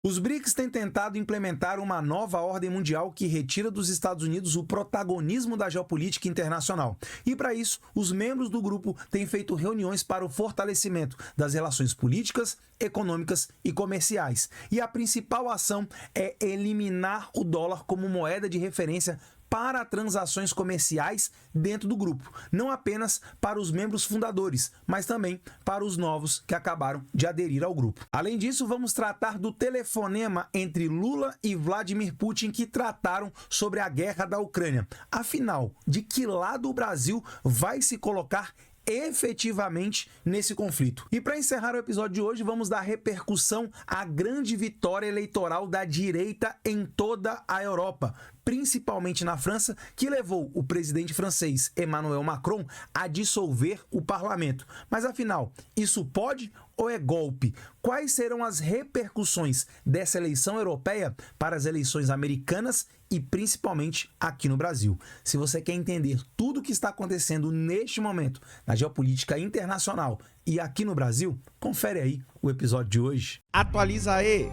Os BRICS têm tentado implementar uma nova ordem mundial que retira dos Estados Unidos o protagonismo da geopolítica internacional. E, para isso, os membros do grupo têm feito reuniões para o fortalecimento das relações políticas, econômicas e comerciais. E a principal ação é eliminar o dólar como moeda de referência para transações comerciais dentro do grupo, não apenas para os membros fundadores, mas também para os novos que acabaram de aderir ao grupo. Além disso, vamos tratar do telefonema entre Lula e Vladimir Putin que trataram sobre a guerra da Ucrânia. Afinal, de que lado o Brasil vai se colocar efetivamente nesse conflito? E para encerrar o episódio de hoje, vamos dar repercussão à grande vitória eleitoral da direita em toda a Europa, principalmente na França, que levou o presidente francês Emmanuel Macron a dissolver o parlamento. Mas afinal, isso pode ou é golpe? Quais serão as repercussões dessa eleição europeia para as eleições americanas e principalmente aqui no Brasil? Se você quer entender tudo o que está acontecendo neste momento na geopolítica internacional e aqui no Brasil, confere aí o episódio de hoje. Atualiza aí!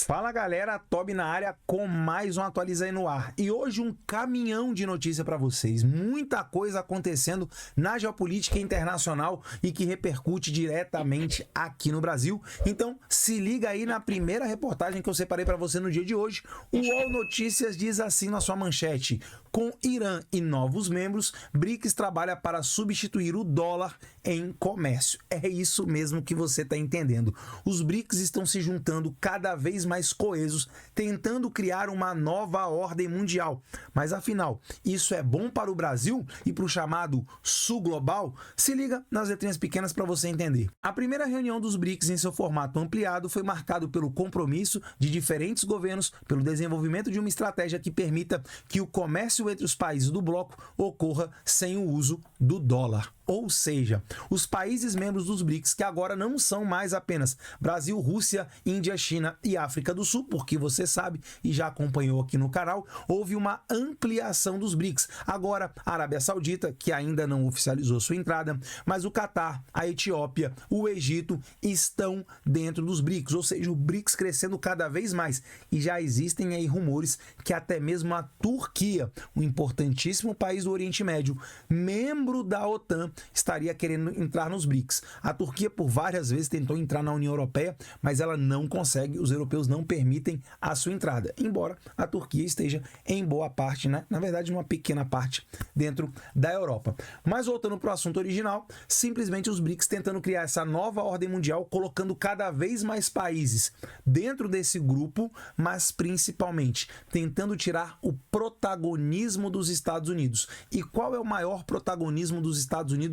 Fala galera, Toby na área com mais um Atualiza aí no ar. E hoje um caminhão de notícia para vocês. Muita coisa acontecendo na geopolítica internacional e que repercute diretamente aqui no Brasil. Então se liga aí na primeira reportagem que eu separei para você no dia de hoje. O UOL Notícias diz assim na sua manchete: com Irã e novos membros, BRICS trabalha para substituir o dólar em comércio. É isso mesmo que você está entendendo. Os BRICS estão se juntando cada vez mais coesos, tentando criar uma nova ordem mundial. Mas afinal, isso é bom para o Brasil e para o chamado Sul Global? Se liga nas letrinhas pequenas para você entender. A primeira reunião dos BRICS em seu formato ampliado foi marcado pelo compromisso de diferentes governos pelo desenvolvimento de uma estratégia que permita que o comércio entre os países do bloco ocorra sem o uso do dólar. Ou seja, os países membros dos BRICS, que agora não são mais apenas Brasil, Rússia, Índia, China e África do Sul, porque você sabe e já acompanhou aqui no canal, houve uma ampliação dos BRICS. Agora, a Arábia Saudita, que ainda não oficializou sua entrada, mas o Catar, a Etiópia, o Egito estão dentro dos BRICS, ou seja, o BRICS crescendo cada vez mais. E já existem aí rumores que até mesmo a Turquia, um importantíssimo país do Oriente Médio, membro da OTAN, estaria querendo entrar nos BRICS. A Turquia por várias vezes tentou entrar na União Europeia, mas ela não consegue, os europeus não permitem a sua entrada, embora a Turquia esteja em boa parte, né? Na verdade, numa pequena parte dentro da Europa. Mas voltando para o assunto original, simplesmente os BRICS tentando criar essa nova ordem mundial, colocando cada vez mais países dentro desse grupo, mas principalmente tentando tirar o protagonismo dos Estados Unidos. E qual é o maior protagonismo dos Estados Unidos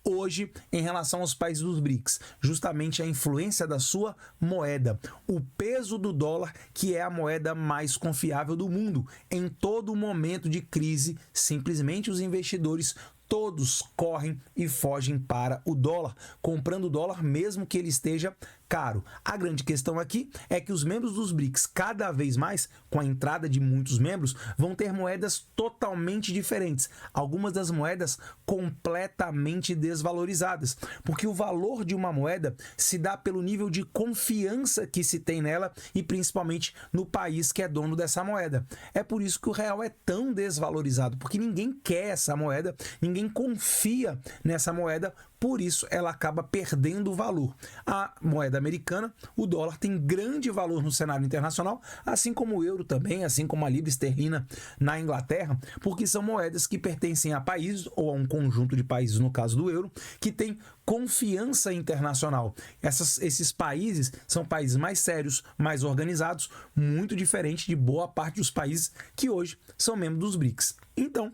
hoje em relação aos países dos BRICS? Justamente a influência da sua moeda, o peso do dólar, que é a moeda mais confiável do mundo. Em todo momento de crise, simplesmente os investidores todos correm e fogem para o dólar, comprando o dólar mesmo que ele esteja caro. A grande questão aqui é que os membros dos BRICS, cada vez mais, com a entrada de muitos membros, vão ter moedas totalmente diferentes. Algumas das moedas completamente desvalorizadas, porque o valor de uma moeda se dá pelo nível de confiança que se tem nela e principalmente no país que é dono dessa moeda. É por isso que o real é tão desvalorizado, porque ninguém quer essa moeda, ninguém confia nessa moeda, por isso ela acaba perdendo valor. A moeda americana, o dólar, tem grande valor no cenário internacional, assim como o euro também, assim como a libra esterlina na Inglaterra, porque são moedas que pertencem a países ou a um conjunto de países, no caso do euro, que tem confiança internacional. Esses países são países mais sérios, mais organizados, muito diferente de boa parte dos países que hoje são membros dos BRICS. Então,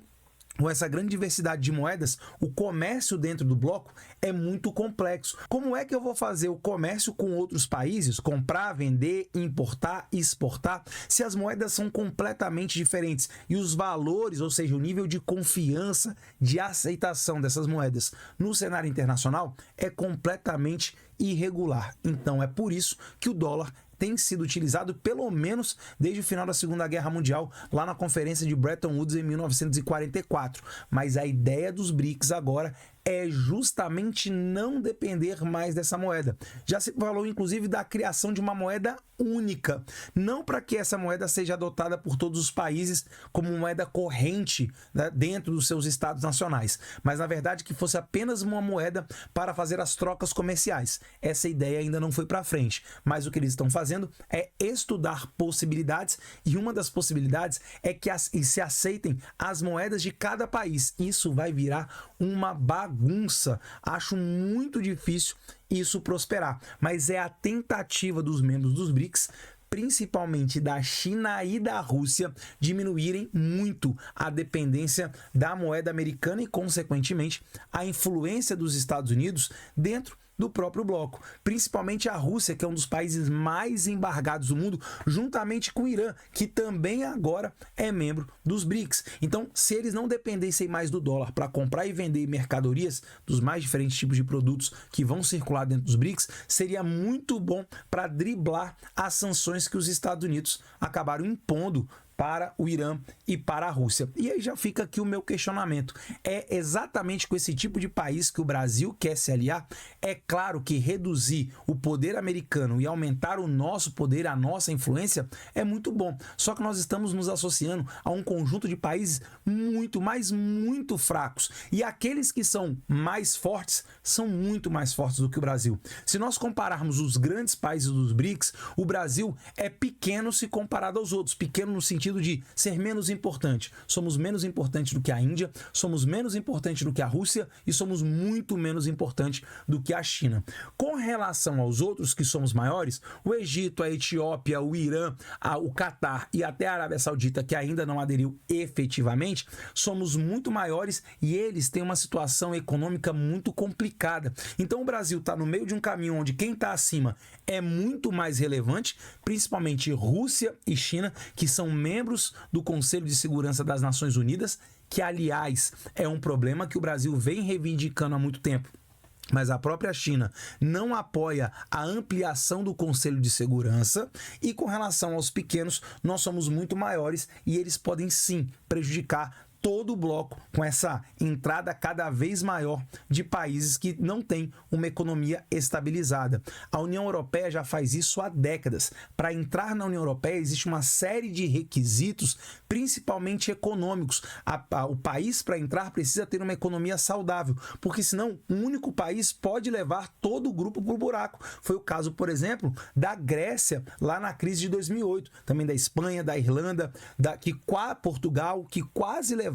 com essa grande diversidade de moedas, o comércio dentro do bloco é muito complexo. Como é que eu vou fazer o comércio com outros países, comprar, vender, importar, exportar, se as moedas são completamente diferentes e os valores, ou seja, o nível de confiança, de aceitação dessas moedas no cenário internacional é completamente irregular. Então é por isso que o dólar tem sido utilizado pelo menos desde o final da Segunda Guerra Mundial, lá na Conferência de Bretton Woods em 1944. Mas a ideia dos BRICS agora é justamente não depender mais dessa moeda. Já se falou, inclusive, da criação de uma moeda única, não para que essa moeda seja adotada por todos os países como moeda corrente, né, dentro dos seus estados nacionais, mas na verdade que fosse apenas uma moeda para fazer as trocas comerciais. Essa ideia ainda não foi para frente, mas o que eles estão fazendo é estudar possibilidades, e uma das possibilidades é que se aceitem as moedas de cada país. Isso vai virar uma bagunça. Acho muito difícil isso prosperar, mas é a tentativa dos membros dos BRICS, principalmente da China e da Rússia, diminuírem muito a dependência da moeda americana e, consequentemente, a influência dos Estados Unidos dentro do próprio bloco, principalmente a Rússia, que é um dos países mais embargados do mundo, juntamente com o Irã, que também agora é membro dos BRICS. Então, se eles não dependessem mais do dólar para comprar e vender mercadorias dos mais diferentes tipos de produtos que vão circular dentro dos BRICS, seria muito bom para driblar as sanções que os Estados Unidos acabaram impondo para o Irã e para a Rússia. E aí já fica aqui o meu questionamento. É exatamente com esse tipo de país que o Brasil quer se aliar? É claro que reduzir o poder americano e aumentar o nosso poder, a nossa influência, é muito bom. Só que nós estamos nos associando a um conjunto de países muito, mas muito fracos. E aqueles que são mais fortes, são muito mais fortes do que o Brasil. Se nós compararmos os grandes países dos BRICS, o Brasil é pequeno se comparado aos outros. Pequeno no sentido de ser menos importante. Somos menos importantes do que a Índia, somos menos importantes do que a Rússia e somos muito menos importantes do que a China. Com relação aos outros que somos maiores, o Egito, a Etiópia, o Irã, o Catar e até a Arábia Saudita, que ainda não aderiu efetivamente, somos muito maiores e eles têm uma situação econômica muito complicada. Então o Brasil está no meio de um caminho onde quem está acima é muito mais relevante, principalmente Rússia e China, que são membros do Conselho de Segurança das Nações Unidas, que, aliás, é um problema que o Brasil vem reivindicando há muito tempo. Mas a própria China não apoia a ampliação do Conselho de Segurança, e com relação aos pequenos, nós somos muito maiores e eles podem sim prejudicar todo o bloco com essa entrada cada vez maior de países que não têm uma economia estabilizada. A União Europeia já faz isso há décadas. Para entrar na União Europeia existe uma série de requisitos, principalmente econômicos. O país, para entrar, precisa ter uma economia saudável, porque senão um único país pode levar todo o grupo para o buraco. Foi o caso, por exemplo, da Grécia lá na crise de 2008, também da Espanha, da Irlanda, Portugal, que quase levaram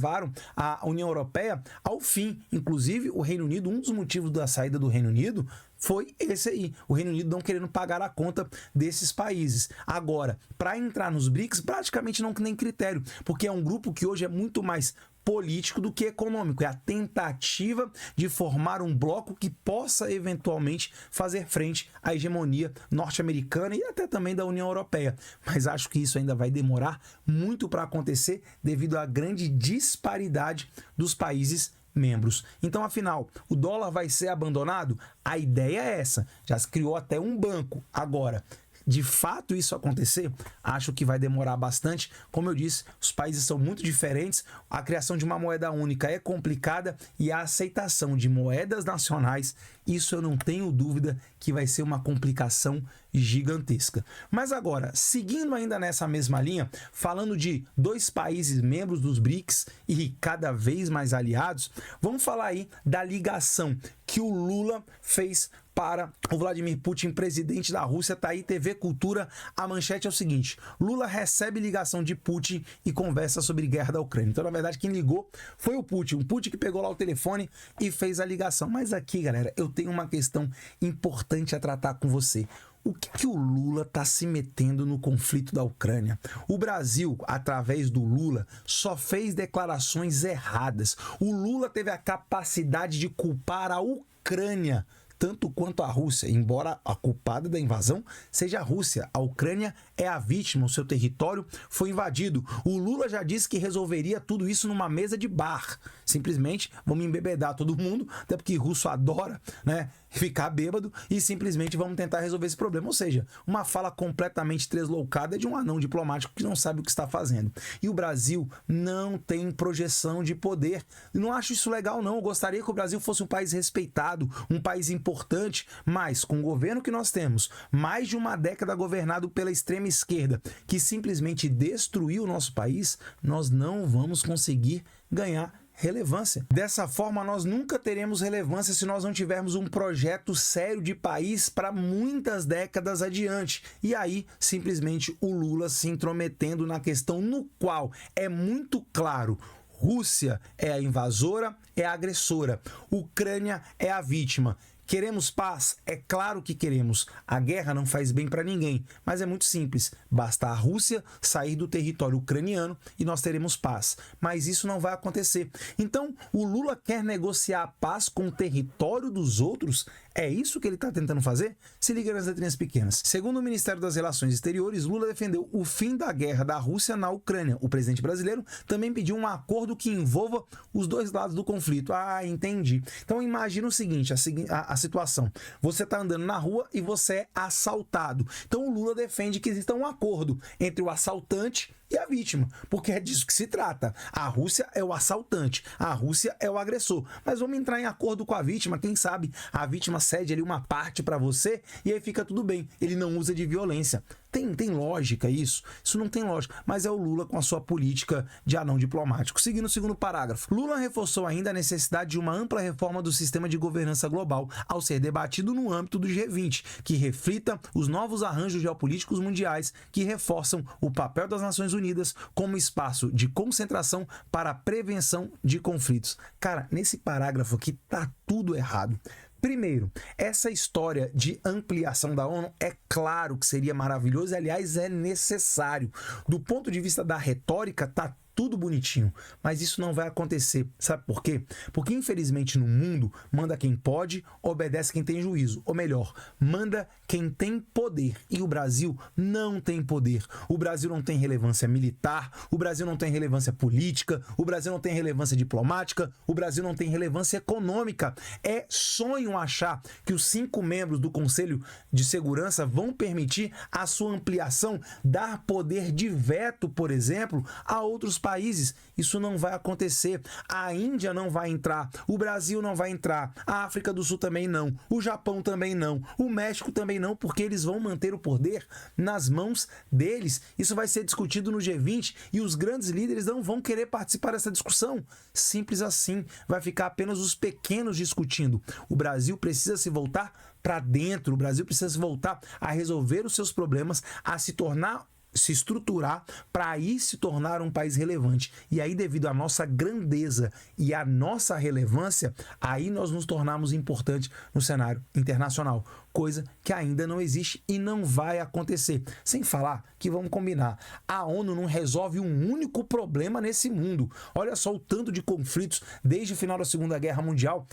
a União Europeia ao fim. Inclusive, o Reino Unido, um dos motivos da saída do Reino Unido foi esse aí, o Reino Unido não querendo pagar a conta desses países. Agora, para entrar nos BRICS, praticamente não tem critério, porque é um grupo que hoje é muito mais político do que econômico. É a tentativa de formar um bloco que possa eventualmente fazer frente à hegemonia norte-americana e até também da União Europeia. Mas acho que isso ainda vai demorar muito para acontecer devido à grande disparidade dos países membros. Então, afinal, o dólar vai ser abandonado? A ideia é essa. Já se criou até um banco. Agora, de fato isso acontecer, acho que vai demorar bastante. Como eu disse, os países são muito diferentes, a criação de uma moeda única é complicada e a aceitação de moedas nacionais, isso eu não tenho dúvida que vai ser uma complicação gigantesca. Mas agora, seguindo ainda nessa mesma linha, falando de dois países membros dos BRICS e cada vez mais aliados, vamos falar aí da ligação que o Lula fez para o Vladimir Putin, presidente da Rússia. Tá aí, TV Cultura, a manchete é o seguinte: Lula recebe ligação de Putin e conversa sobre guerra da Ucrânia. Então, na verdade, quem ligou foi o Putin que pegou lá o telefone e fez a ligação. Mas aqui, galera, eu tenho uma questão importante a tratar com você. O que o Lula está se metendo no conflito da Ucrânia? O Brasil, através do Lula, só fez declarações erradas. O Lula teve a capacidade de culpar a Ucrânia tanto quanto a Rússia, embora a culpada da invasão seja a Rússia. A Ucrânia é a vítima, o seu território foi invadido. O Lula já disse que resolveria tudo isso numa mesa de bar. Simplesmente vamos embebedar todo mundo, até porque russo adora, né, ficar bêbado e simplesmente vamos tentar resolver esse problema. Ou seja, uma fala completamente deslocada de um anão diplomático que não sabe o que está fazendo. E o Brasil não tem projeção de poder. Eu não acho isso legal, não. Eu gostaria que o Brasil fosse um país respeitado, um país importante, mas com o governo que nós temos, mais de uma década governado pela extrema esquerda, que simplesmente destruiu o nosso país, nós não vamos conseguir ganhar relevância. Dessa forma, nós nunca teremos relevância se nós não tivermos um projeto sério de país para muitas décadas adiante. E aí, simplesmente, o Lula se intrometendo na questão no qual é muito claro: Rússia é a invasora, é a agressora. Ucrânia é a vítima. Queremos paz? É claro que queremos. A guerra não faz bem para ninguém, mas é muito simples. Basta a Rússia sair do território ucraniano e nós teremos paz. Mas isso não vai acontecer. Então, o Lula quer negociar a paz com o território dos outros? É isso que ele está tentando fazer? Se liga nas letrinhas pequenas. Segundo o Ministério das Relações Exteriores, Lula defendeu o fim da guerra da Rússia na Ucrânia. O presidente brasileiro também pediu um acordo que envolva os dois lados do conflito. Ah, entendi. Então imagina o seguinte, a situação. Você está andando na rua e você é assaltado. Então o Lula defende que exista um acordo entre o assaltante e a vítima, porque é disso que se trata. A Rússia é o assaltante, a Rússia é o agressor. Mas vamos entrar em acordo com a vítima, quem sabe a vítima cede ali uma parte para você e aí fica tudo bem. Ele não usa de violência. Tem lógica isso? Isso não tem lógica, mas é o Lula com a sua política de anão diplomático. Seguindo o segundo parágrafo, Lula reforçou ainda a necessidade de uma ampla reforma do sistema de governança global ao ser debatido no âmbito do G20, que reflita os novos arranjos geopolíticos mundiais que reforçam o papel das Nações Unidas como espaço de concentração para a prevenção de conflitos. Cara, nesse parágrafo aqui tá tudo errado. Primeiro, essa história de ampliação da ONU é claro que seria maravilhoso e, aliás, é necessário. Do ponto de vista da retórica, tá tudo bonitinho, mas isso não vai acontecer. Sabe por quê? Porque, infelizmente, no mundo, manda quem pode, obedece quem tem juízo. Ou melhor, manda quem tem poder. E o Brasil não tem poder. O Brasil não tem relevância militar, o Brasil não tem relevância política, o Brasil não tem relevância diplomática, o Brasil não tem relevância econômica. É sonho achar que os 5 membros do Conselho de Segurança vão permitir a sua ampliação, dar poder de veto, por exemplo, a outros países. Isso não vai acontecer. A Índia não vai entrar, o Brasil não vai entrar, a África do Sul também não, o Japão também não, o México também não, porque eles vão manter o poder nas mãos deles. Isso vai ser discutido no G20 e os grandes líderes não vão querer participar dessa discussão. Simples assim. Vai ficar apenas os pequenos discutindo. O Brasil precisa se voltar para dentro, o Brasil precisa se voltar a resolver os seus problemas, a se estruturar para aí se tornar um país relevante. E aí, devido à nossa grandeza e à nossa relevância, aí nós nos tornamos importantes no cenário internacional, coisa que ainda não existe e não vai acontecer. Sem falar que, vamos combinar, a ONU não resolve um único problema nesse mundo. Olha só o tanto de conflitos desde o final da Segunda Guerra Mundial,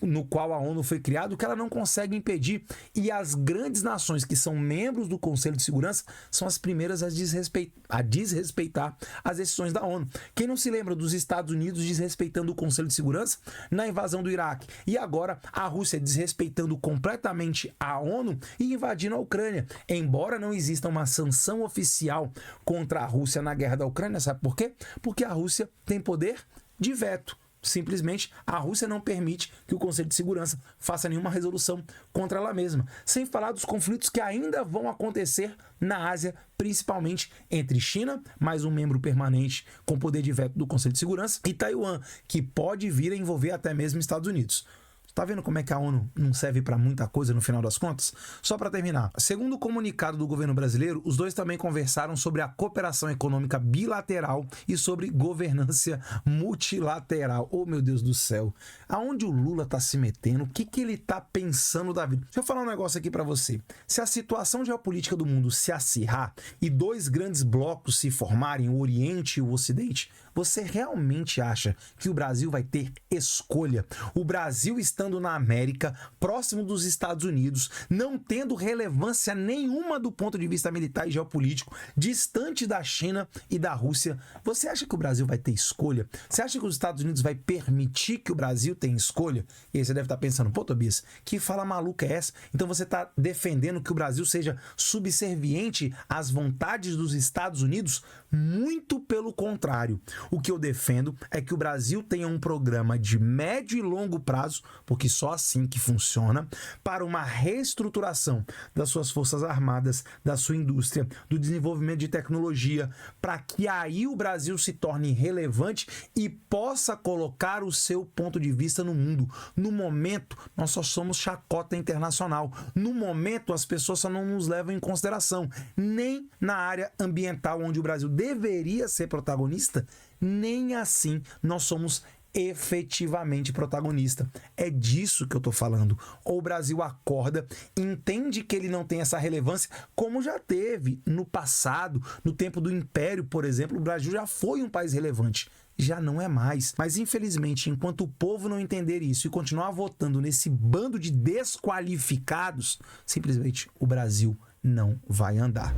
no qual a ONU foi criada, que ela não consegue impedir. E as grandes nações que são membros do Conselho de Segurança são as primeiras a desrespeitar as decisões da ONU. Quem não se lembra dos Estados Unidos desrespeitando o Conselho de Segurança na invasão do Iraque? E agora a Rússia desrespeitando completamente a ONU e invadindo a Ucrânia. Embora não exista uma sanção oficial contra a Rússia na guerra da Ucrânia, sabe por quê? Porque a Rússia tem poder de veto. Simplesmente, a Rússia não permite que o Conselho de Segurança faça nenhuma resolução contra ela mesma. Sem falar dos conflitos que ainda vão acontecer na Ásia, principalmente entre China, mais um membro permanente com poder de veto do Conselho de Segurança, e Taiwan, que pode vir a envolver até mesmo Estados Unidos. Tá vendo como é que a ONU não serve para muita coisa no final das contas? Só para terminar, segundo o comunicado do governo brasileiro, os dois também conversaram sobre a cooperação econômica bilateral e sobre governança multilateral. Oh, meu Deus do céu. Aonde o Lula tá se metendo? O que ele tá pensando da vida? Deixa eu falar um negócio aqui para você. Se a situação geopolítica do mundo se acirrar e dois grandes blocos se formarem, o Oriente e o Ocidente, você realmente acha que o Brasil vai ter escolha? O Brasil estando estando na América, próximo dos Estados Unidos, não tendo relevância nenhuma do ponto de vista militar e geopolítico, distante da China e da Rússia, você acha que o Brasil vai ter escolha? Você acha que os Estados Unidos vai permitir que o Brasil tenha escolha? E aí você deve estar pensando, pô, Tobias, que fala maluca é essa? Então você está defendendo que o Brasil seja subserviente às vontades dos Estados Unidos? Muito pelo contrário. O que eu defendo é que o Brasil tenha um programa de médio e longo prazo, porque só assim que funciona, para uma reestruturação das suas forças armadas, da sua indústria, do desenvolvimento de tecnologia, para que aí o Brasil se torne relevante e possa colocar o seu ponto de vista no mundo. No momento, nós só somos chacota internacional. No momento, as pessoas só não nos levam em consideração, nem na área ambiental, onde o Brasil deveria ser protagonista, nem assim nós somos efetivamente protagonista. É disso que eu tô falando. Ou o Brasil acorda, entende que ele não tem essa relevância, como já teve no passado, no tempo do Império, por exemplo, o Brasil já foi um país relevante. Já não é mais. Mas, infelizmente, enquanto o povo não entender isso e continuar votando nesse bando de desqualificados, simplesmente o Brasil não vai andar.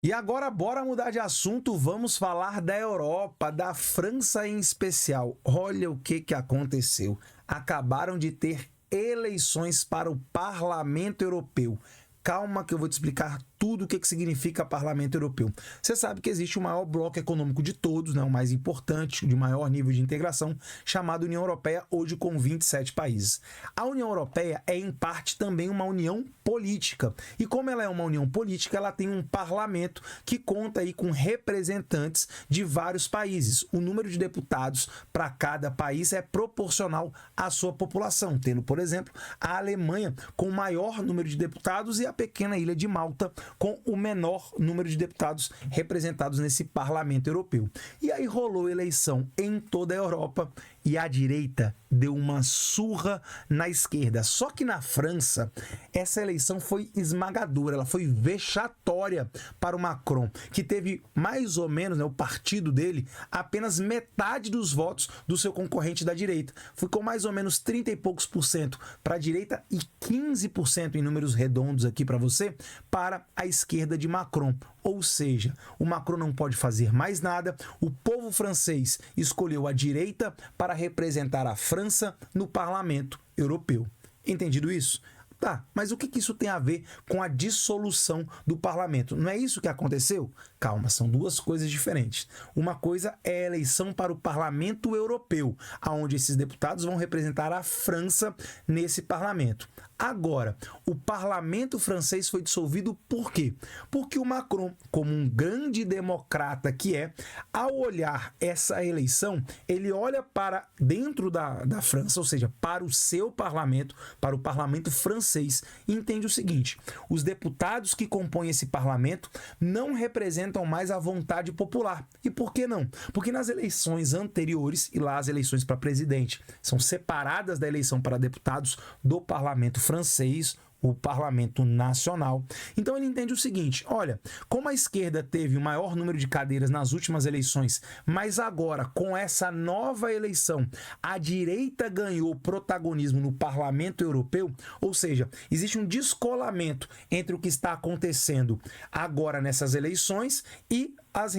E agora, bora mudar de assunto, vamos falar da Europa, da França em especial. Olha o que aconteceu. Acabaram de ter eleições para o Parlamento Europeu. Calma que eu vou te explicar tudo o que significa Parlamento Europeu. Você sabe que existe o maior bloco econômico de todos, né, o mais importante, de maior nível de integração, chamado União Europeia, hoje com 27 países. A União Europeia é, em parte, também uma união política. E como ela é uma união política, ela tem um parlamento que conta aí com representantes de vários países. O número de deputados para cada país é proporcional à sua população, tendo, por exemplo, a Alemanha com o maior número de deputados e a pequena ilha de Malta com o menor número de deputados representados nesse parlamento europeu. E aí rolou eleição em toda a Europa e a direita deu uma surra na esquerda. Só que na França, essa eleição foi esmagadora, ela foi vexatória para o Macron, que teve mais ou menos, né, o partido dele, apenas metade dos votos do seu concorrente da direita. Ficou mais ou menos 30 e poucos por cento para a direita e 15% em números redondos aqui para você, para a esquerda de Macron. Ou seja, o Macron não pode fazer mais nada, o povo francês escolheu a direita para representar a França no Parlamento Europeu. Entendido isso? Tá, mas o que isso tem a ver com a dissolução do parlamento? Não é isso que aconteceu? Calma, são duas coisas diferentes. Uma coisa é a eleição para o Parlamento Europeu, onde esses deputados vão representar a França nesse parlamento. Agora, o parlamento francês foi dissolvido por quê? Porque o Macron, como um grande democrata que é, ao olhar essa eleição, ele olha para dentro da França, ou seja, para o seu parlamento, para o parlamento francês, e entende o seguinte: os deputados que compõem esse parlamento não representam mais a vontade popular. E por que não? Porque nas eleições anteriores, e lá as eleições para presidente são separadas da eleição para deputados do parlamento francês, o parlamento nacional. Então ele entende o seguinte: olha, como a esquerda teve o maior número de cadeiras nas últimas eleições, mas agora com essa nova eleição a direita ganhou protagonismo no parlamento europeu, ou seja, existe um descolamento entre o que está acontecendo agora nessas eleições e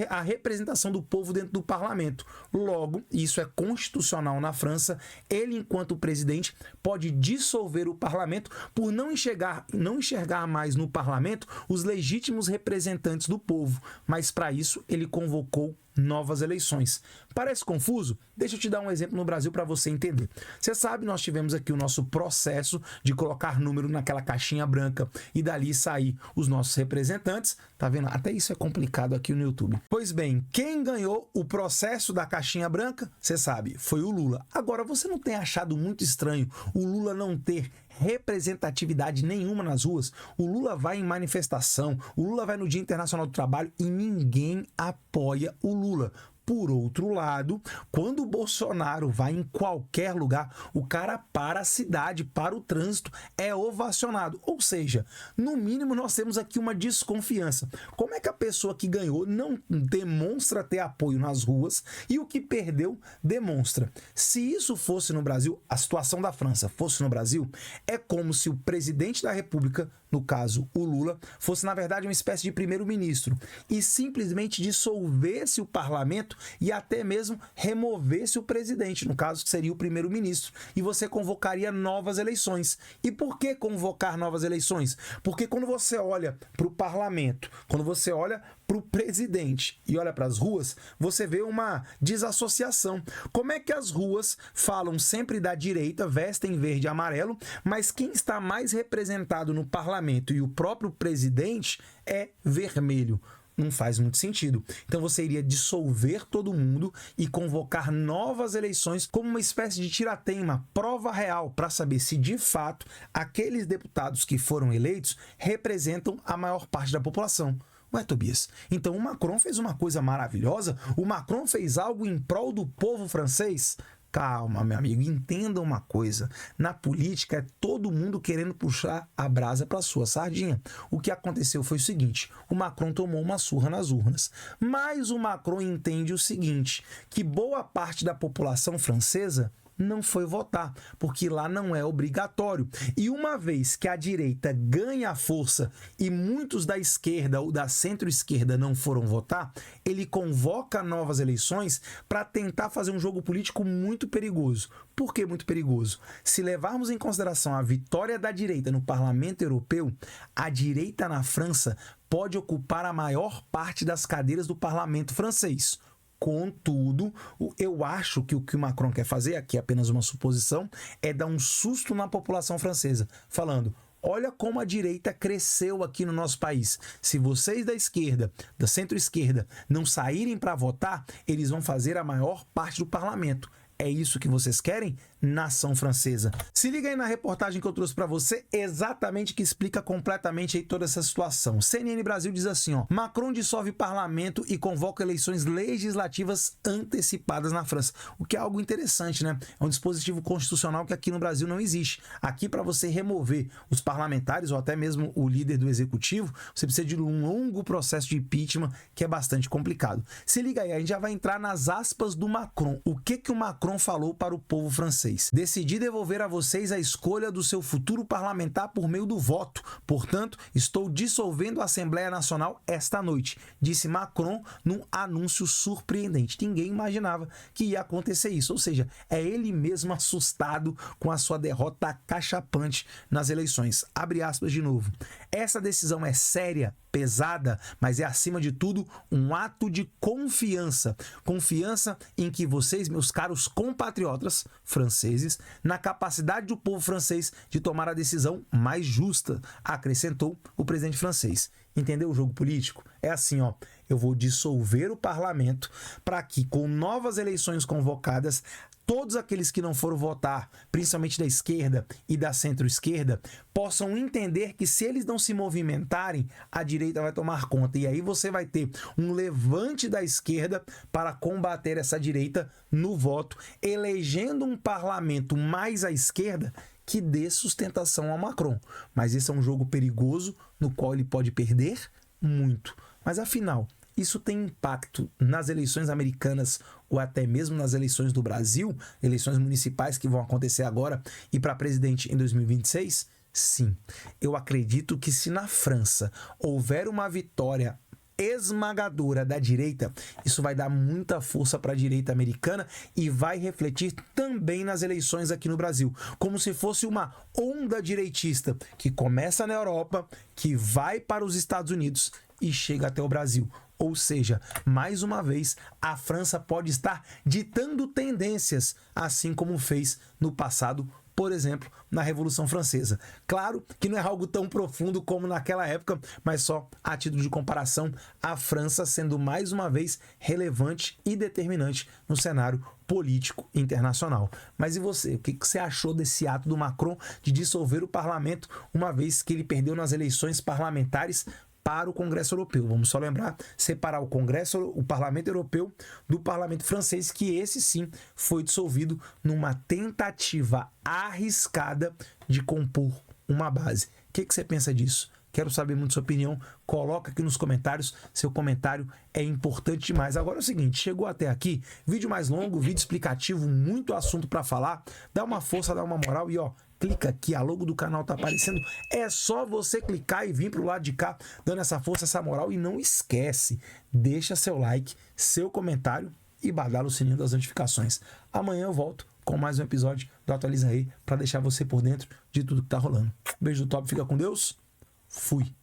a representação do povo dentro do parlamento. Logo, isso é constitucional na França, ele, enquanto presidente, pode dissolver o parlamento por não enxergar mais no parlamento os legítimos representantes do povo, mas para isso ele convocou novas eleições. Parece confuso? Deixa eu te dar um exemplo no Brasil para você entender. Você sabe, nós tivemos aqui o nosso processo de colocar número naquela caixinha branca e dali sair os nossos representantes. Tá vendo? Até isso é complicado aqui no YouTube. Pois bem, quem ganhou o processo da caixinha branca, você sabe, foi o Lula. Agora, você não tem achado muito estranho o Lula não ter representatividade nenhuma nas ruas? O Lula vai em manifestação, o Lula vai no Dia Internacional do Trabalho e ninguém apoia o Lula. Por outro lado, quando o Bolsonaro vai em qualquer lugar, o cara para a cidade, para o trânsito, é ovacionado. Ou seja, no mínimo nós temos aqui uma desconfiança. Como é que a pessoa que ganhou não demonstra ter apoio nas ruas e o que perdeu demonstra? Se isso fosse no Brasil, a situação da França fosse no Brasil, é como se o presidente da República, no caso o Lula, fosse na verdade uma espécie de primeiro-ministro e simplesmente dissolvesse o parlamento e até mesmo removesse o presidente, no caso que seria o primeiro-ministro, e você convocaria novas eleições. E por que convocar novas eleições? Porque quando você olha para o parlamento, quando você olha para o presidente e olha para as ruas, você vê uma desassociação. Como é que as ruas falam sempre da direita, vestem verde e amarelo, mas quem está mais representado no parlamento e o próprio presidente é vermelho? Não faz muito sentido. Então você iria dissolver todo mundo e convocar novas eleições como uma espécie de tirateima, prova real, para saber se de fato aqueles deputados que foram eleitos representam a maior parte da população. Ué, Tobias, então o Macron fez uma coisa maravilhosa? O Macron fez algo em prol do povo francês? Calma, meu amigo, entenda uma coisa. Na política é todo mundo querendo puxar a brasa para sua sardinha. O que aconteceu foi o seguinte: o Macron tomou uma surra nas urnas. Mas o Macron entende o seguinte, que boa parte da população francesa não foi votar, porque lá não é obrigatório. E uma vez que a direita ganha força e muitos da esquerda ou da centro-esquerda não foram votar, ele convoca novas eleições para tentar fazer um jogo político muito perigoso. Por que muito perigoso? Se levarmos em consideração a vitória da direita no Parlamento Europeu, a direita na França pode ocupar a maior parte das cadeiras do Parlamento francês. Contudo, eu acho que o que o Macron quer fazer, aqui é apenas uma suposição, é dar um susto na população francesa, falando: olha como a direita cresceu aqui no nosso país. Se vocês da esquerda, da centro-esquerda, não saírem para votar, eles vão fazer a maior parte do parlamento. É isso que vocês querem? Nação francesa. Se liga aí na reportagem que eu trouxe para você, exatamente que explica completamente aí toda essa situação. CNN Brasil diz assim, ó: Macron dissolve parlamento e convoca eleições legislativas antecipadas na França. O que é algo interessante, né? É um dispositivo constitucional que aqui no Brasil não existe. Aqui, para você remover os parlamentares ou até mesmo o líder do executivo, você precisa de um longo processo de impeachment que é bastante complicado. Se liga aí, a gente já vai entrar nas aspas do Macron. O que o Macron falou para o povo francês? Decidi devolver a vocês a escolha do seu futuro parlamentar por meio do voto. Portanto, estou dissolvendo a Assembleia Nacional esta noite, disse Macron num anúncio surpreendente. Ninguém imaginava que ia acontecer isso. Ou seja, é ele mesmo assustado com a sua derrota cachapante nas eleições. Abre aspas de novo. Essa decisão é séria, pesada, mas é acima de tudo um ato de confiança. Confiança em que vocês, meus caros compatriotas franceses, na capacidade do povo francês de tomar a decisão mais justa, acrescentou o presidente francês. Entendeu o jogo político? É assim, ó: eu vou dissolver o parlamento para que, com novas eleições convocadas, todos aqueles que não foram votar, principalmente da esquerda e da centro-esquerda, possam entender que se eles não se movimentarem, a direita vai tomar conta. E aí você vai ter um levante da esquerda para combater essa direita no voto, elegendo um parlamento mais à esquerda que dê sustentação ao Macron. Mas esse é um jogo perigoso no qual ele pode perder muito. Mas afinal, isso tem impacto nas eleições americanas ou até mesmo nas eleições do Brasil, eleições municipais que vão acontecer agora e para presidente em 2026? Sim. Eu acredito que se na França houver uma vitória esmagadora da direita, isso vai dar muita força para a direita americana e vai refletir também nas eleições aqui no Brasil, como se fosse uma onda direitista que começa na Europa, que vai para os Estados Unidos e chega até o Brasil. Ou seja, mais uma vez, a França pode estar ditando tendências, assim como fez no passado, por exemplo, na Revolução Francesa. Claro que não é algo tão profundo como naquela época, mas só a título de comparação, a França sendo mais uma vez relevante e determinante no cenário político internacional. Mas e você? O que você achou desse ato do Macron de dissolver o parlamento, uma vez que ele perdeu nas eleições parlamentares para o Congresso Europeu. Vamos só lembrar, separar o Parlamento Europeu do Parlamento Francês, que esse sim foi dissolvido numa tentativa arriscada de compor uma base. O que você pensa disso? Quero saber muito sua opinião. Coloca aqui nos comentários. Seu comentário é importante demais. Agora é o seguinte, chegou até aqui, vídeo mais longo, vídeo explicativo, muito assunto para falar. Dá uma força, dá uma moral e ó, clica aqui, a logo do canal tá aparecendo. É só você clicar e vir pro lado de cá, dando essa força, essa moral. E não esquece, deixa seu like, seu comentário e badala o sininho das notificações. Amanhã eu volto com mais um episódio do Atualiza Aí para deixar você por dentro de tudo que tá rolando. Beijo do top, fica com Deus. Fui.